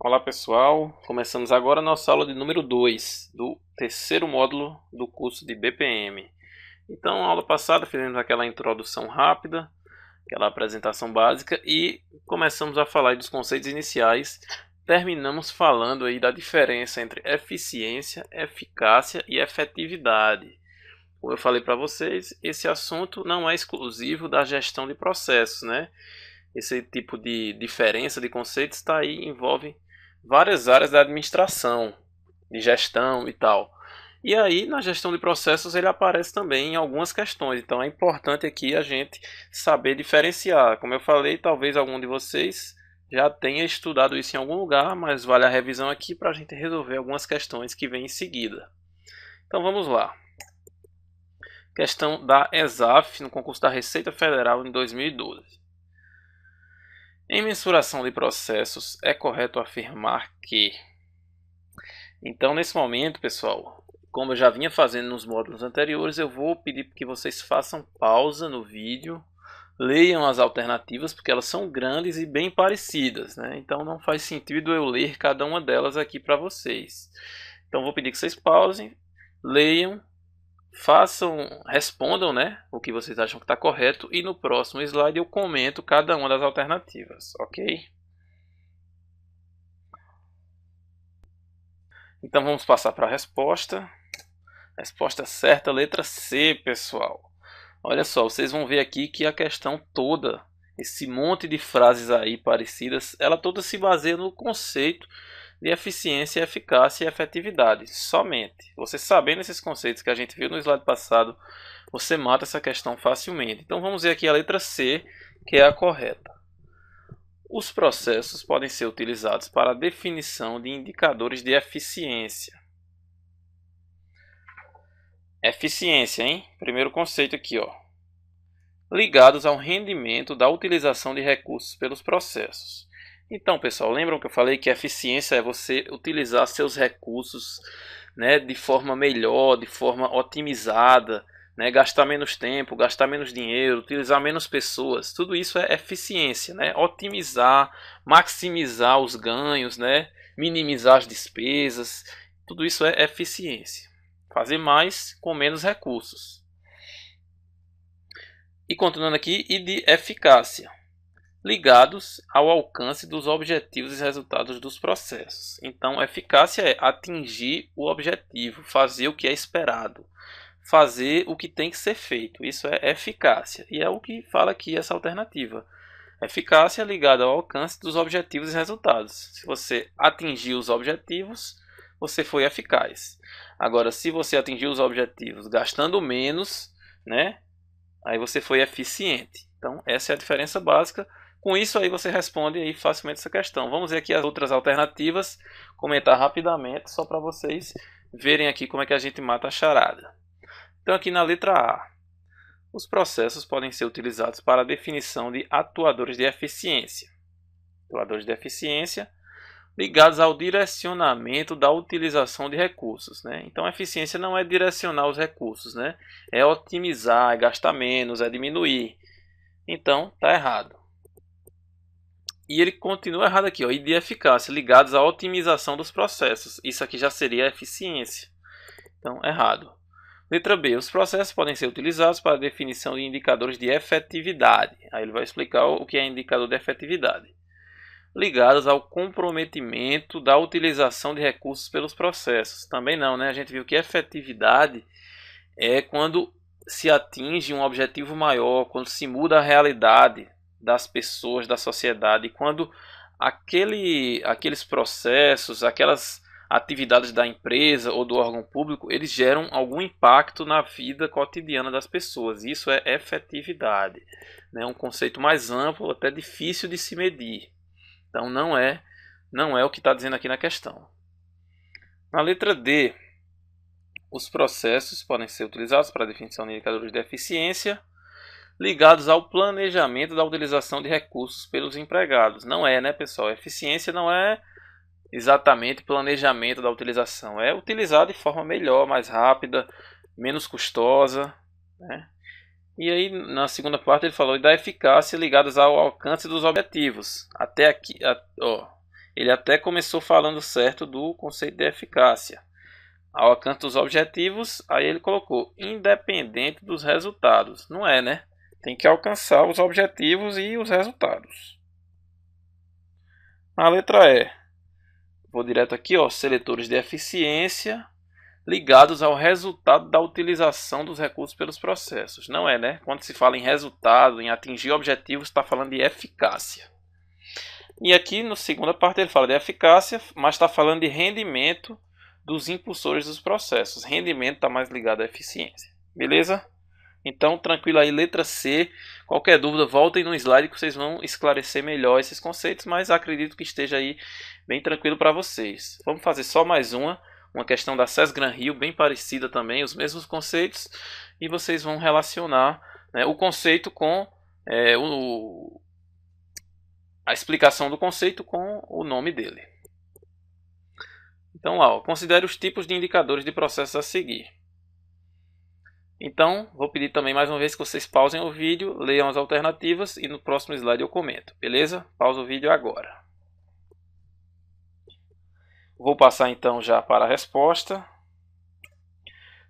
Olá pessoal, começamos agora a nossa aula de número 2 do terceiro módulo do curso de BPM. Então, na aula passada fizemos aquela introdução rápida, aquela apresentação básica e começamos a falar dos conceitos iniciais. Terminamos falando aí da diferença entre eficiência, eficácia e efetividade. Como eu falei para vocês, esse assunto não é exclusivo da gestão de processos, né? Esse tipo de diferença de conceitos está aí, envolve várias áreas da administração, de gestão e tal. E aí, na gestão de processos, ele aparece também em algumas questões. Então, é importante aqui a gente saber diferenciar. Como eu falei, talvez algum de vocês já tenha estudado isso em algum lugar, mas vale a revisão aqui para a gente resolver algumas questões que vêm em seguida. Então, vamos lá. Questão da ESAF no concurso da Receita Federal em 2012. Em mensuração de processos, é correto afirmar que... Então, nesse momento, pessoal, como eu já vinha fazendo nos módulos anteriores, eu vou pedir que vocês façam pausa no vídeo, leiam as alternativas, porque elas são grandes e bem parecidas, né? Então, não faz sentido eu ler cada uma delas aqui para vocês. Então, vou pedir que vocês pausem, leiam, respondam, né, o que vocês acham que está correto, e no próximo slide eu comento cada uma das alternativas, ok? Então vamos passar para a resposta. Resposta certa, letra C, pessoal. Olha só, vocês vão ver aqui que a questão toda, esse monte de frases aí parecidas, ela toda se baseia no conceito de eficiência, eficácia e efetividade, somente. Você sabendo esses conceitos que a gente viu no slide passado, você mata essa questão facilmente. Então vamos ver aqui a letra C, que é a correta. Os processos podem ser utilizados para a definição de indicadores de eficiência. Eficiência, hein? Primeiro conceito aqui, ó. Ligados ao rendimento da utilização de recursos pelos processos. Então, pessoal, lembram que eu falei que eficiência é você utilizar seus recursos, né, de forma melhor, de forma otimizada, né, gastar menos tempo, gastar menos dinheiro, utilizar menos pessoas. Tudo isso é eficiência, né? Otimizar, maximizar os ganhos, né, minimizar as despesas. Tudo isso é eficiência. Fazer mais com menos recursos. E continuando aqui, e de eficácia, ligados ao alcance dos objetivos e resultados dos processos. Então, eficácia é atingir o objetivo, fazer o que é esperado, fazer o que tem que ser feito. Isso é eficácia. E é o que fala aqui essa alternativa. Eficácia ligada ao alcance dos objetivos e resultados. Se você atingir os objetivos, você foi eficaz. Agora, se você atingir os objetivos gastando menos, né, aí você foi eficiente. Então, essa é a diferença básica. Com isso aí você responde aí facilmente essa questão. Vamos ver aqui as outras alternativas, comentar rapidamente, só para vocês verem aqui como é que a gente mata a charada. Então, aqui na letra A, os processos podem ser utilizados para a definição de atuadores de eficiência. Atuadores de eficiência ligados ao direcionamento da utilização de recursos, né? Então, a eficiência não é direcionar os recursos, né? É otimizar, é gastar menos, é diminuir. Então, está errado. E ele continua errado aqui, ó, e de eficácia, ligados à otimização dos processos. Isso aqui já seria eficiência. Então, errado. Letra B. Os processos podem ser utilizados para a definição de indicadores de efetividade. Aí ele vai explicar o que é indicador de efetividade. Ligados ao comprometimento da utilização de recursos pelos processos. Também não, né? A gente viu que efetividade é quando se atinge um objetivo maior, quando se muda a realidade das pessoas, da sociedade, quando aqueles processos, aquelas atividades da empresa ou do órgão público, eles geram algum impacto na vida cotidiana das pessoas. Isso é efetividade, né? Um conceito mais amplo, até difícil de se medir. Então não é o que está dizendo aqui na questão. Na letra D, os processos podem ser utilizados para a definição de indicadores de eficiência ligados ao planejamento da utilização de recursos pelos empregados. Não é, né, pessoal? Eficiência não é exatamente planejamento da utilização. É utilizar de forma melhor, mais rápida, menos custosa, né? E aí, na segunda parte, ele falou da eficácia ligadas ao alcance dos objetivos. Até aqui, ó, Ele até começou falando certo do conceito de eficácia. Ao alcance dos objetivos, aí ele colocou independente dos resultados. Não é, né? Tem que alcançar os objetivos e os resultados. A letra E. Vou direto aqui, ó, seletores de eficiência ligados ao resultado da utilização dos recursos pelos processos. Não é, né? Quando se fala em resultado, em atingir objetivos, está falando de eficácia. E aqui, na segunda parte, ele fala de eficácia, mas está falando de rendimento dos impulsores dos processos. Rendimento está mais ligado à eficiência. Beleza? Então, tranquilo aí, letra C. Qualquer dúvida, voltem no slide que vocês vão esclarecer melhor esses conceitos, mas acredito que esteja aí bem tranquilo para vocês. Vamos fazer só mais uma questão da SES Gran Rio, bem parecida também, os mesmos conceitos, e vocês vão relacionar, né, o conceito com a explicação do conceito com o nome dele. Então, lá, ó, considere os tipos de indicadores de processos a seguir. Então, vou pedir também mais uma vez que vocês pausem o vídeo, leiam as alternativas e no próximo slide eu comento, beleza? Pausa o vídeo agora. Vou passar então já para a resposta.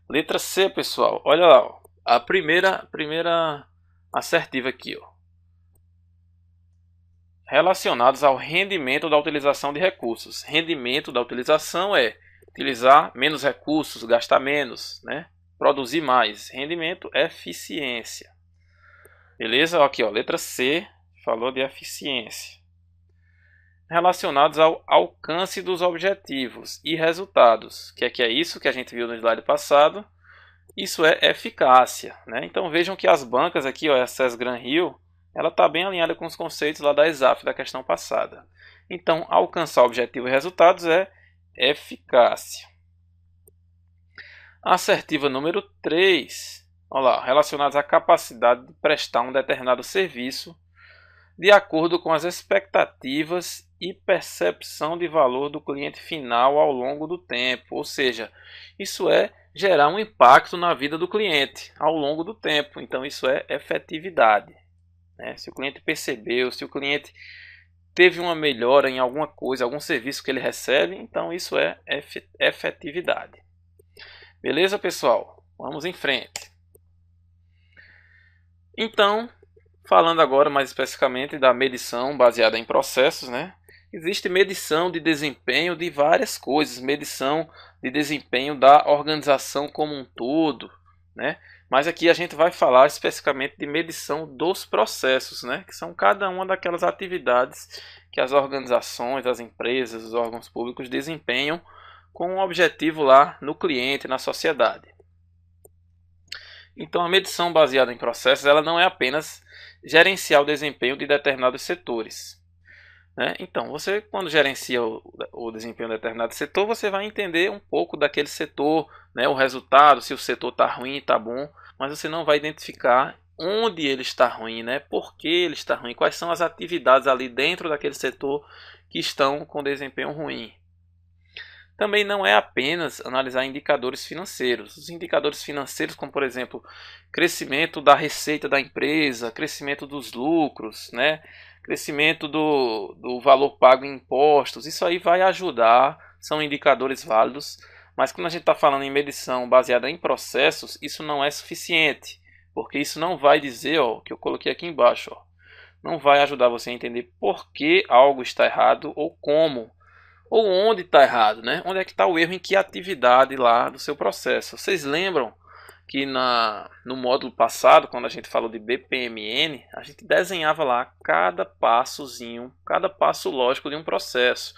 Letra C, pessoal. Olha lá, ó, a primeira assertiva aqui, ó. Relacionados ao rendimento da utilização de recursos. Rendimento da utilização é utilizar menos recursos, gastar menos, né? Produzir mais. Rendimento, eficiência. Beleza? Aqui, ó, letra C, falou de eficiência. Relacionados ao alcance dos objetivos e resultados. Que é isso que a gente viu no slide passado. Isso é eficácia, né? Então vejam que as bancas aqui, ó, a SES Gran Rio, ela está bem alinhada com os conceitos lá da ESAF da questão passada. Então, alcançar objetivo e resultados é eficácia. Assertiva número 3, olha lá, relacionados à capacidade de prestar um determinado serviço de acordo com as expectativas e percepção de valor do cliente final ao longo do tempo. Ou seja, isso é gerar um impacto na vida do cliente ao longo do tempo. Então, isso é efetividade. Se o cliente percebeu, se o cliente teve uma melhora em alguma coisa, algum serviço que ele recebe, então isso é efetividade. Beleza, pessoal? Vamos em frente. Então, falando agora mais especificamente da medição baseada em processos, né? Existe medição de desempenho de várias coisas, medição de desempenho da organização como um todo, né? Mas aqui a gente vai falar especificamente de medição dos processos, né? Que são cada uma daquelas atividades que as organizações, as empresas, os órgãos públicos desempenham com um objetivo lá no cliente, na sociedade. Então a medição baseada em processos, ela não é apenas gerenciar o desempenho de determinados setores. Então, você quando gerencia o desempenho de determinado setor, você vai entender um pouco daquele setor, né, o resultado, se o setor está ruim, está bom, mas você não vai identificar onde ele está ruim, né, por que ele está ruim, quais são as atividades ali dentro daquele setor que estão com desempenho ruim. Também não é apenas analisar indicadores financeiros. Os indicadores financeiros, como por exemplo, crescimento da receita da empresa, crescimento dos lucros, né? Crescimento do valor pago em impostos, isso aí vai ajudar, são indicadores válidos, mas quando a gente está falando em medição baseada em processos, isso não é suficiente, porque isso não vai dizer, ó, o que eu coloquei aqui embaixo, ó, não vai ajudar você a entender por que algo está errado ou como, ou onde está errado, né? Onde é que está o erro, em que atividade lá do seu processo. Vocês lembram que no módulo passado, quando a gente falou de BPMN, a gente desenhava lá cada passozinho, cada passo lógico de um processo,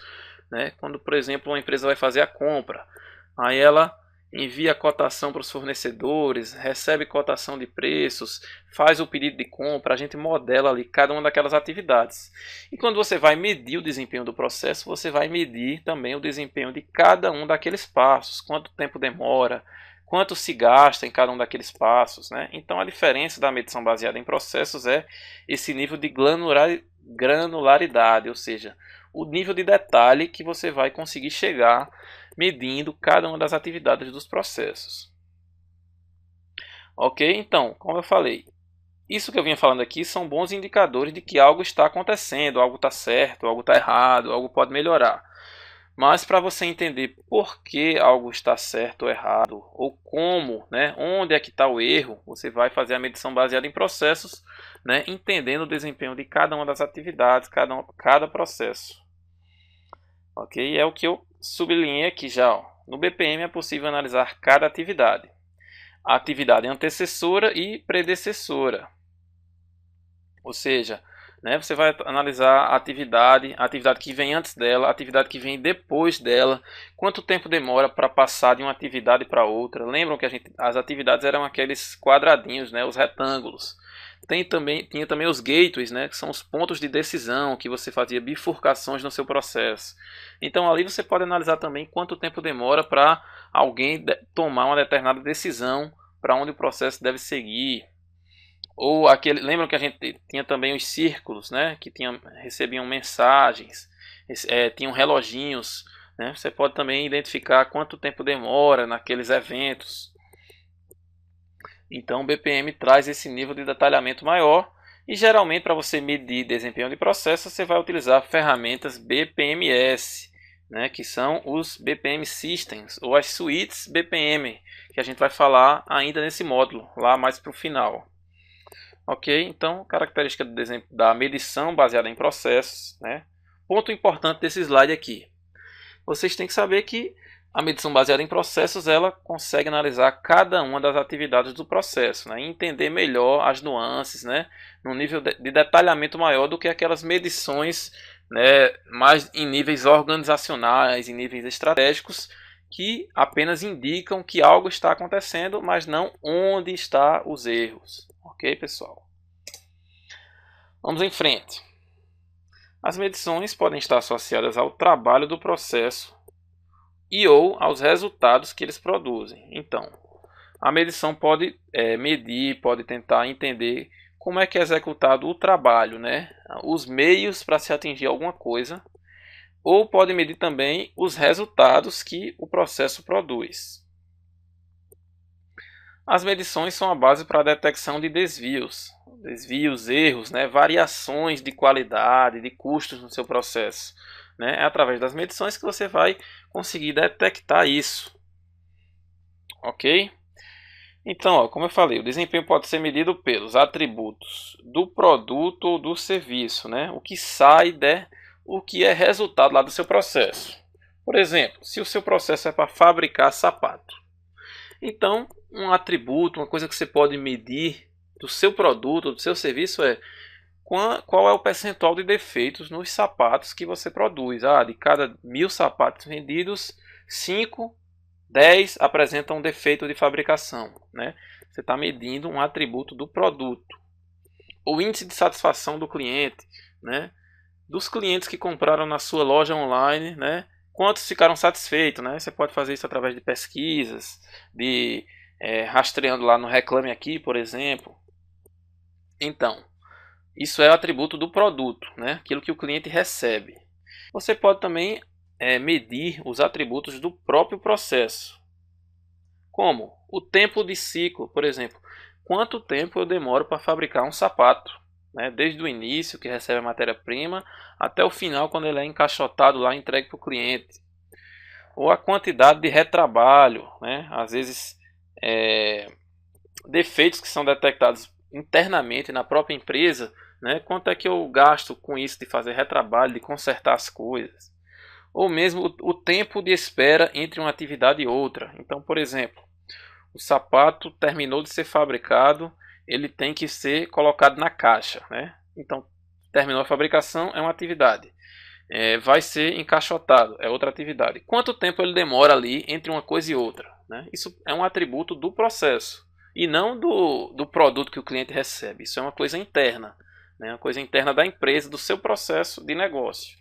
né? Quando, por exemplo, uma empresa vai fazer a compra, aí ela envia a cotação para os fornecedores, recebe cotação de preços, faz o pedido de compra, a gente modela ali cada uma daquelas atividades. E quando você vai medir o desempenho do processo, você vai medir também o desempenho de cada um daqueles passos, quanto tempo demora, quanto se gasta em cada um daqueles passos, né? Então a diferença da medição baseada em processos é esse nível de granularidade, ou seja, o nível de detalhe que você vai conseguir chegar medindo cada uma das atividades dos processos. Ok? Então, como eu falei, Isso que eu vinha falando aqui são bons indicadores de que algo está acontecendo, algo está certo, algo está errado, algo pode melhorar. Mas para você entender por que algo está certo ou errado, ou como, né, onde é que está o erro, você vai fazer a medição baseada em processos, né, entendendo o desempenho de cada uma das atividades, cada processo. Ok? É o que eu sublinhei aqui já. Ó. No BPM é possível analisar cada atividade. A atividade antecessora e predecessora. Ou seja, né, você vai analisar a atividade que vem antes dela, a atividade que vem depois dela, quanto tempo demora para passar de uma atividade para outra. Lembram que as atividades eram aqueles quadradinhos, né, os retângulos. Tinha também os gateways, né, que são os pontos de decisão, que você fazia bifurcações no seu processo. Então ali você pode analisar também quanto tempo demora para alguém tomar uma determinada decisão, para onde o processo deve seguir. Ou lembram que a gente tinha também os círculos, né, que recebiam mensagens, tinham reloginhos, né? Você pode também identificar quanto tempo demora naqueles eventos. Então o BPM traz esse nível de detalhamento maior e geralmente para você medir desempenho de processo você vai utilizar ferramentas BPMS, né, que são os BPM Systems ou as suítes BPM, que a gente vai falar ainda nesse módulo, lá mais para o final. Ok, então característica da medição baseada em processos, né? Ponto importante desse slide aqui. Vocês têm que saber que a medição baseada em processos ela consegue analisar cada uma das atividades do processo, né? E entender melhor as nuances, né? Num nível de detalhamento maior do que aquelas medições, né? Mais em níveis organizacionais, em níveis estratégicos, que apenas indicam que algo está acontecendo, mas não onde estão os erros. Ok, pessoal? Vamos em frente. As medições podem estar associadas ao trabalho do processo e ou aos resultados que eles produzem. Então, a medição pode medir, pode tentar entender como é que é executado o trabalho, né? Os meios para se atingir alguma coisa, ou pode medir também os resultados que o processo produz. As medições são a base para a detecção de desvios, erros, né, variações de qualidade, de custos no seu processo. Né? É através das medições que você vai conseguir detectar isso. Ok? Então, ó, como eu falei, o desempenho pode ser medido pelos atributos do produto ou do serviço, né? O que sai o que é resultado lá do seu processo. Por exemplo, se o seu processo é para fabricar sapato, então um atributo, uma coisa que você pode medir do seu produto, do seu serviço é qual é o percentual de defeitos nos sapatos que você produz. De cada 1000 sapatos vendidos, 5, 10 apresentam um defeito de fabricação. Né? Você está medindo um atributo do produto. O índice de satisfação do cliente, né? Dos clientes que compraram na sua loja online, né? Quantos ficaram satisfeitos? Né? Você pode fazer isso através de pesquisas, rastreando lá no Reclame Aqui, por exemplo. Então, isso é o atributo do produto, né? Aquilo que o cliente recebe. Você pode também medir os atributos do próprio processo. Como? O tempo de ciclo, por exemplo. Quanto tempo eu demoro para fabricar um sapato? Né? Desde o início, que recebe a matéria-prima, até o final, quando ele é encaixotado lá e entregue para o cliente. Ou a quantidade de retrabalho. Né? Às vezes, defeitos que são detectados internamente na própria empresa, né? Quanto é que eu gasto com isso de fazer retrabalho, de consertar as coisas. Ou mesmo o tempo de espera entre uma atividade e outra. Então, por exemplo, o sapato terminou de ser fabricado, ele tem que ser colocado na caixa. Né? Então, terminou a fabricação, é uma atividade. Vai ser encaixotado, é outra atividade. Quanto tempo ele demora ali entre uma coisa e outra? Né? Isso é um atributo do processo e não do produto que o cliente recebe. Isso é uma coisa interna, né? Uma coisa interna da empresa, do seu processo de negócio.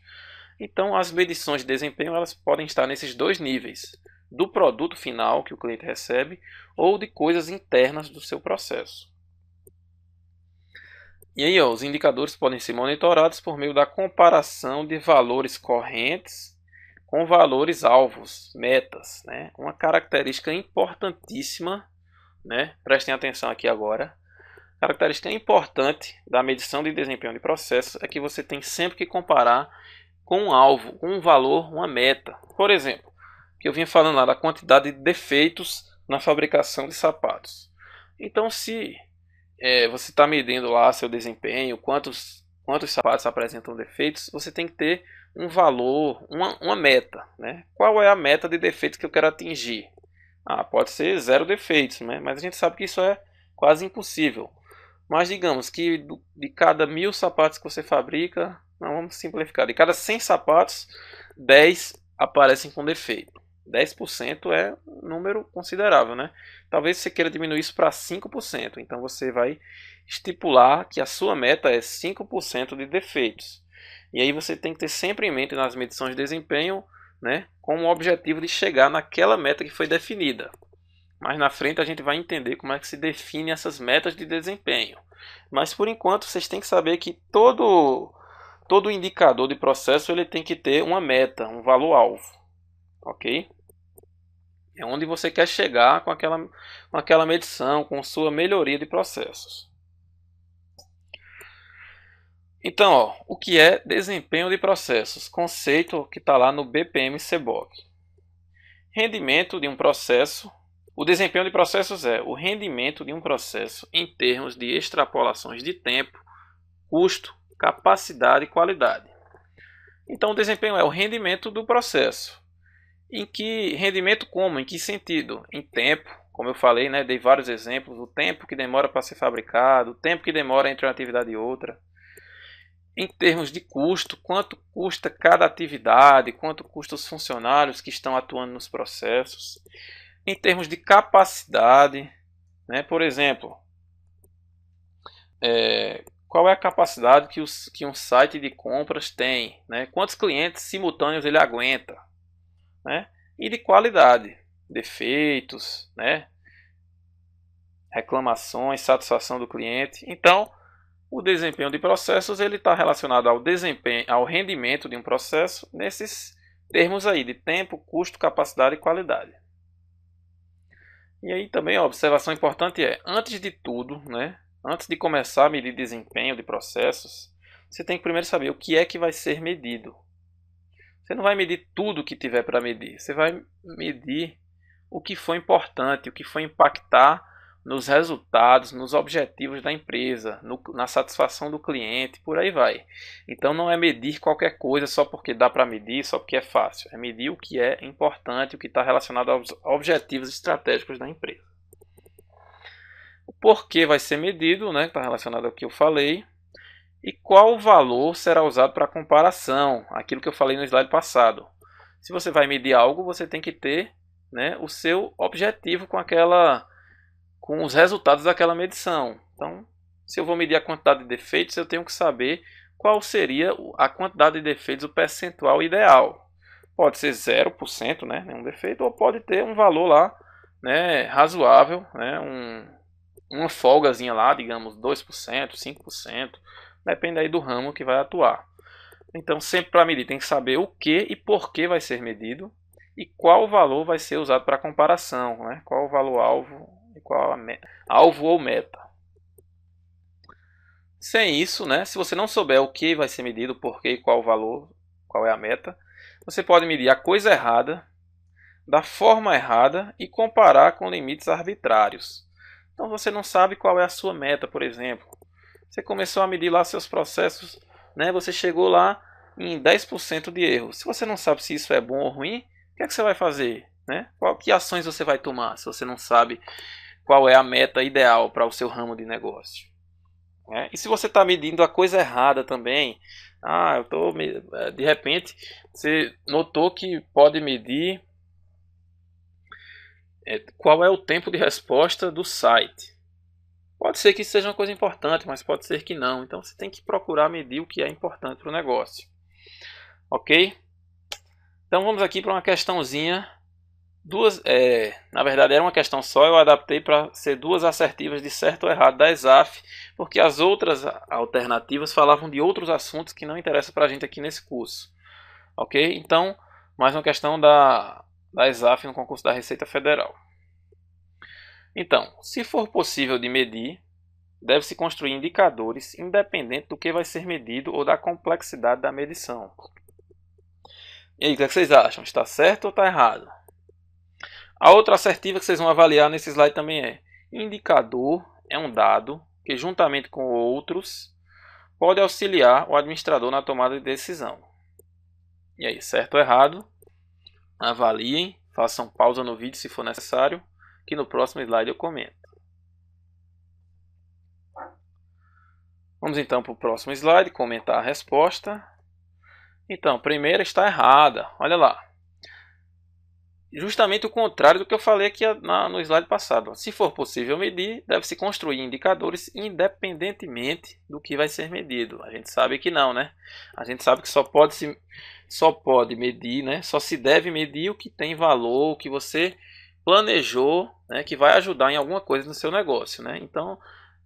Então, as medições de desempenho elas podem estar nesses dois níveis, do produto final que o cliente recebe ou de coisas internas do seu processo. E aí, os indicadores podem ser monitorados por meio da comparação de valores correntes com valores alvos, metas. Né? Uma característica importantíssima, né? Prestem atenção aqui agora, Característica importante da medição de desempenho de processos é que você tem sempre que comparar com um alvo, com um valor, uma meta. Por exemplo, que eu vinha falando lá da quantidade de defeitos na fabricação de sapatos. Então, se você está medindo lá seu desempenho, quantos sapatos apresentam defeitos, você tem que ter um valor, uma meta, né? Qual é a meta de defeitos que eu quero atingir? Pode ser 0 defeitos, né? Mas a gente sabe que isso é quase impossível. Mas digamos que de cada 1000 sapatos que você fabrica, não, vamos simplificar, de cada 100 sapatos, 10 aparecem com defeito. 10% é um número considerável, né? Talvez você queira diminuir isso para 5%. Então você vai estipular que a sua meta é 5% de defeitos. E aí você tem que ter sempre em mente nas medições de desempenho, né, com o objetivo de chegar naquela meta que foi definida. Mais na frente a gente vai entender como é que se define essas metas de desempenho. Mas por enquanto vocês têm que saber que todo indicador de processo ele tem que ter uma meta, um valor-alvo. Ok? É onde você quer chegar com aquela medição, com sua melhoria de processos. Então, o que é desempenho de processos? Conceito que está lá no BPM-CBOK. Rendimento de um processo. O desempenho de processos é o rendimento de um processo em termos de extrapolações de tempo, custo, capacidade e qualidade. Então, o desempenho é o rendimento do processo. Em que rendimento como? Em que sentido? Em tempo, como eu falei, né, dei vários exemplos, o tempo que demora para ser fabricado, o tempo que demora entre uma atividade e outra. Em termos de custo, quanto custa cada atividade, quanto custa os funcionários que estão atuando nos processos. Em termos de capacidade, né, por exemplo, qual é a capacidade que um site de compras tem, né? Quantos clientes simultâneos ele aguenta, né? E de qualidade, defeitos, né? Reclamações, satisfação do cliente. Então, o desempenho de processos ele está relacionado ao desempenho, ao rendimento de um processo nesses termos aí de tempo, custo, capacidade e qualidade. E aí também a observação importante é, antes de tudo, né? Antes de começar a medir desempenho de processos, você tem que primeiro saber o que é que vai ser medido. Você não vai medir tudo que tiver para medir. Você vai medir o que foi importante, o que foi impactar nos resultados, nos objetivos da empresa, na satisfação do cliente, por aí vai. Então não é medir qualquer coisa só porque dá para medir, só porque é fácil. É medir o que é importante, o que está relacionado aos objetivos estratégicos da empresa. O porquê vai ser medido, né, que está relacionado ao que eu falei. E qual valor será usado para comparação, aquilo que eu falei no slide passado. Se você vai medir algo, você tem que ter, né, o seu objetivo com os resultados daquela medição. Então, se eu vou medir a quantidade de defeitos, eu tenho que saber qual seria a quantidade de defeitos, o percentual ideal. Pode ser 0%, né, nenhum defeito, ou pode ter um valor lá, né, razoável, né, uma folgazinha lá, digamos 2%, 5%. Depende aí do ramo que vai atuar. Então, sempre para medir, tem que saber o que e por que vai ser medido e qual valor vai ser usado para comparação, né? Qual o valor alvo e qual a alvo ou meta. Sem isso, né? Se você não souber o que vai ser medido, por que e qual o valor, qual é a meta, você pode medir a coisa errada, da forma errada e comparar com limites arbitrários. Então, você não sabe qual é a sua meta, por exemplo. Você começou a medir lá seus processos, né? Você chegou lá em 10% de erro. Se você não sabe se isso é bom ou ruim, o que é que você vai fazer? Né? Que ações você vai tomar se você não sabe qual é a meta ideal para o seu ramo de negócio? Né? E se você está medindo a coisa errada também, de repente você notou que pode medir qual é o tempo de resposta do site. Pode ser que isso seja uma coisa importante, mas pode ser que não. Então você tem que procurar medir o que é importante para o negócio. Ok? Então vamos aqui para uma questãozinha. Na verdade era uma questão só, eu adaptei para ser duas assertivas de certo ou errado da ESAF, porque as outras alternativas falavam de outros assuntos que não interessam para a gente aqui nesse curso. Ok? Então, mais uma questão da ESAF no concurso da Receita Federal. Então, se for possível de medir, deve-se construir indicadores independente do que vai ser medido ou da complexidade da medição. E aí, o que vocês acham? Está certo ou está errado? A outra assertiva que vocês vão avaliar nesse slide também é: indicador é um dado que, juntamente com outros, pode auxiliar o administrador na tomada de decisão. E aí, certo ou errado? Avaliem, façam pausa no vídeo se for necessário, que no próximo slide eu comento. Vamos então para o próximo slide, comentar a resposta. Então, a primeira está errada, olha lá. Justamente o contrário do que eu falei aqui no slide passado. Se for possível medir, deve-se construir indicadores independentemente do que vai ser medido. A gente sabe que não, né? A gente sabe que só pode medir, né? Só se deve medir o que tem valor, o que você planejou, né? Que vai ajudar em alguma coisa no seu negócio, né? Então,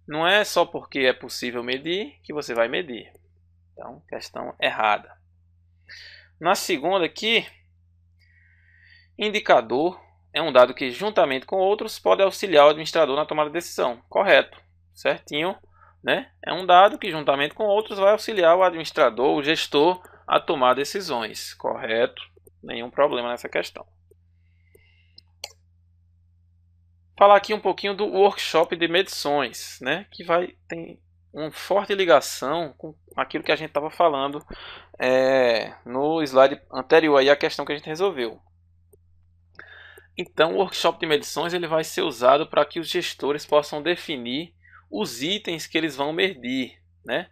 não é só porque é possível medir que você vai medir. Então, questão errada. Na segunda aqui, indicador é um dado que, juntamente com outros, pode auxiliar o administrador na tomada de decisão. Correto, certinho, né? É um dado que, juntamente com outros, vai auxiliar o administrador, o gestor, a tomar decisões. Correto, nenhum problema nessa questão. Falar aqui um pouquinho do workshop de medições, né? Que tem uma forte ligação com aquilo que a gente estava falando no slide anterior aí, a questão que a gente resolveu. Então, o workshop de medições ele vai ser usado para que os gestores possam definir os itens que eles vão medir, né?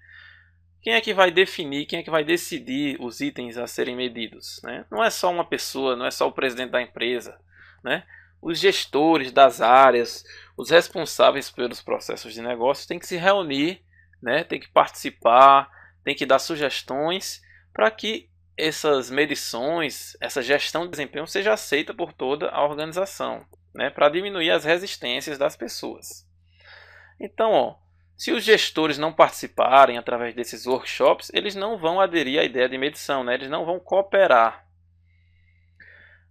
Quem é que vai definir, quem é que vai decidir os itens a serem medidos, né? Não é só uma pessoa, não é só o presidente da empresa, né? Os gestores das áreas, os responsáveis pelos processos de negócio têm que se reunir, né? Tem que participar, tem que dar sugestões para que essas medições, essa gestão de desempenho seja aceita por toda a organização, né, para diminuir as resistências das pessoas. Então, se os gestores não participarem através desses workshops, eles não vão aderir à ideia de medição, né, eles não vão cooperar.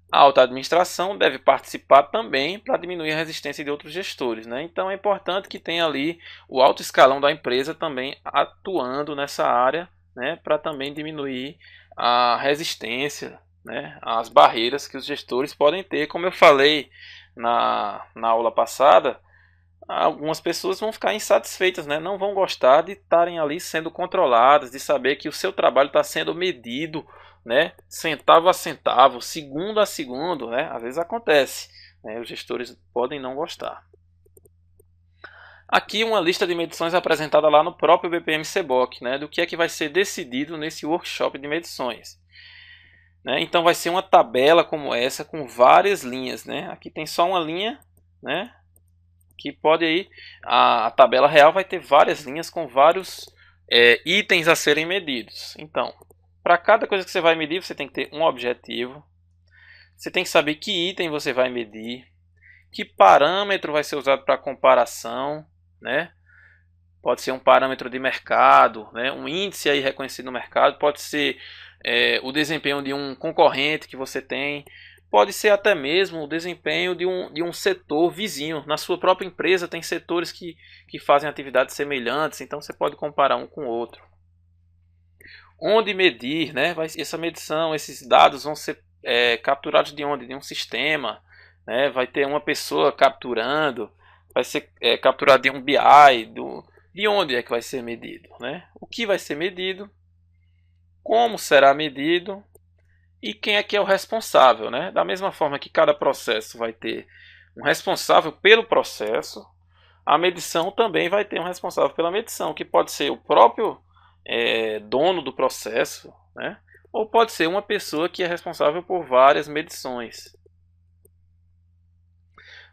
A alta administração deve participar também para diminuir a resistência de outros gestores, né? Então é importante que tenha ali o alto escalão da empresa também atuando nessa área, né, para também diminuir a resistência, né, as barreiras que os gestores podem ter. Como eu falei na aula passada, algumas pessoas vão ficar insatisfeitas, né, não vão gostar de estarem ali sendo controladas, de saber que o seu trabalho está sendo medido, né, centavo a centavo, segundo a segundo, né, às vezes acontece, né, os gestores podem não gostar. Aqui uma lista de medições apresentada lá no próprio BPM-CBOK, né, do que é que vai ser decidido nesse workshop de medições. Né, então vai ser uma tabela como essa com várias linhas, né? Aqui tem só uma linha, né? Que pode aí a tabela real vai ter várias linhas com vários itens a serem medidos. Então, para cada coisa que você vai medir, você tem que ter um objetivo. Você tem que saber que item você vai medir, que parâmetro vai ser usado para comparação, né? Pode ser um parâmetro de mercado, né? Um índice aí reconhecido no mercado, pode ser o desempenho de um concorrente que você tem, pode ser até mesmo o desempenho de um setor vizinho. Na sua própria empresa tem setores que fazem atividades semelhantes, então você pode comparar um com o outro. Onde medir, né? Essa medição, esses dados vão ser capturados de onde? De um sistema, né? Vai ter uma pessoa capturando, vai ser capturado de um BI, de onde é que vai ser medido, né? O que vai ser medido, como será medido e quem é que é o responsável, né? Da mesma forma que cada processo vai ter um responsável pelo processo, a medição também vai ter um responsável pela medição, que pode ser o próprio dono do processo, né? Ou pode ser uma pessoa que é responsável por várias medições.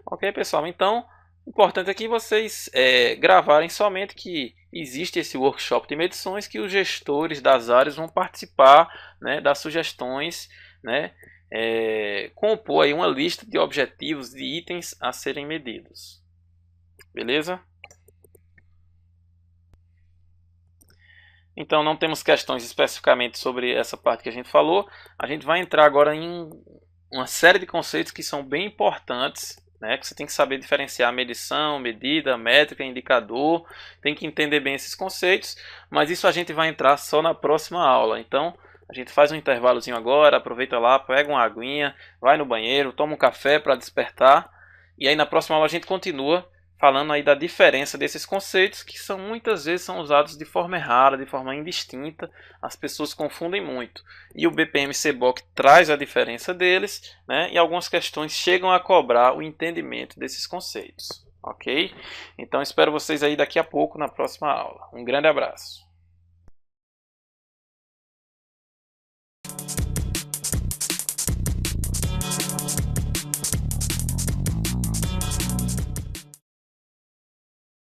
Ok, pessoal? Então, o importante é que vocês gravarem somente que existe esse workshop de medições, que os gestores das áreas vão participar, né, das sugestões, né, compor aí uma lista de objetivos, de itens a serem medidos. Beleza? Então não temos questões especificamente sobre essa parte que a gente falou. A gente vai entrar agora em uma série de conceitos que são bem importantes, né? Que você tem que saber diferenciar medição, medida, métrica, indicador, tem que entender bem esses conceitos, mas isso a gente vai entrar só na próxima aula. Então, a gente faz um intervalozinho agora, aproveita lá, pega uma aguinha, vai no banheiro, toma um café para despertar, e aí na próxima aula a gente continua falando aí da diferença desses conceitos que são muitas vezes são usados de forma errada, de forma indistinta, as pessoas confundem muito. E o BPM-CBOK traz a diferença deles, né? E algumas questões chegam a cobrar o entendimento desses conceitos, ok? Então espero vocês aí daqui a pouco na próxima aula. Um grande abraço.